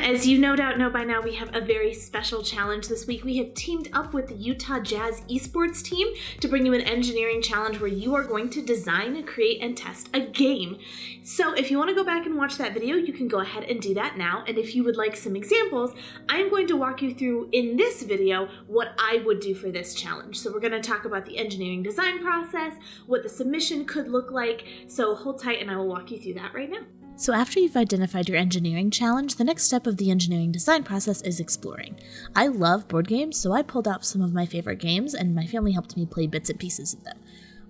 As you no doubt know by now, we have a very special challenge this week. We have teamed up with the Utah Jazz esports team to bring you an engineering challenge where you are going to design, create, and test a game. So if you want to go back and watch that video, you can go ahead and do that now. And if you would like some examples, I am going to walk you through in this video what I would do for this challenge. So we're going to talk about the engineering design process, what the submission could look like. So hold tight and I will walk you through that right now. So after you've identified your engineering challenge, the next step of the engineering design process is exploring. I love board games, so I pulled out some of my favorite games, and my family helped me play bits and pieces of them.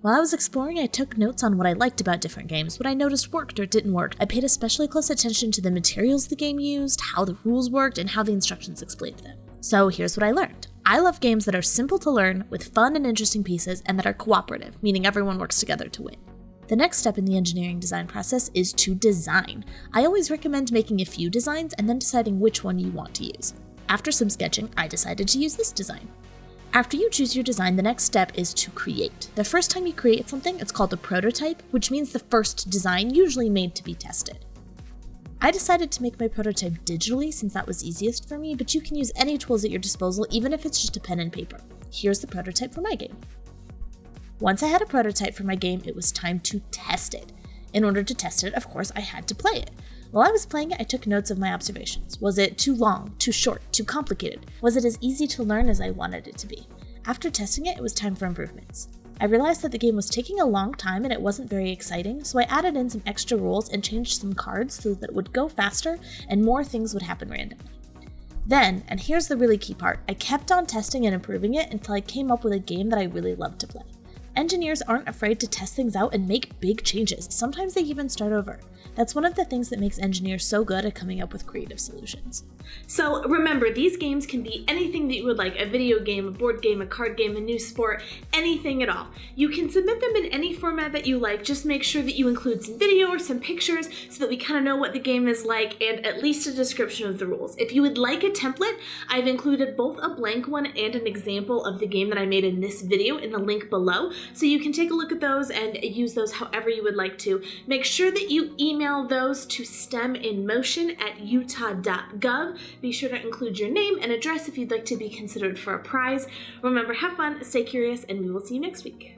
While I was exploring, I took notes on what I liked about different games, what I noticed worked or didn't work. I paid especially close attention to the materials the game used, how the rules worked, and how the instructions explained them. So here's what I learned. I love games that are simple to learn, with fun and interesting pieces, and that are cooperative, meaning everyone works together to win. The next step in the engineering design process is to design. I always recommend making a few designs and then deciding which one you want to use. After some sketching, I decided to use this design. After you choose your design, the next step is to create. The first time you create something, it's called a prototype, which means the first design usually made to be tested. I decided to make my prototype digitally since that was easiest for me, but you can use any tools at your disposal, even if it's just a pen and paper. Here's the prototype for my game. Once I had a prototype for my game, it was time to test it. In order to test it, of course, I had to play it. While I was playing it, I took notes of my observations. Was it too long, too short, too complicated? Was it as easy to learn as I wanted it to be? After testing it, it was time for improvements. I realized that the game was taking a long time and it wasn't very exciting, so I added in some extra rules and changed some cards so that it would go faster and more things would happen randomly. Then, and here's the really key part, I kept on testing and improving it until I came up with a game that I really loved to play. Engineers aren't afraid to test things out and make big changes. Sometimes they even start over. That's one of the things that makes engineers so good at coming up with creative solutions. So remember, these games can be anything that you would like, a video game, a board game, a card game, a new sport, anything at all. You can submit them in any format that you like. Just make sure that you include some video or some pictures so that we kind of know what the game is like and at least a description of the rules. If you would like a template, I've included both a blank one and an example of the game that I made in this video in the link below. So you can take a look at those and use those however you would like to. Make sure that you email those to steminmotion@utah.gov. Be sure to include your name and address if you'd like to be considered for a prize. Remember, have fun, stay curious, and we will see you next week.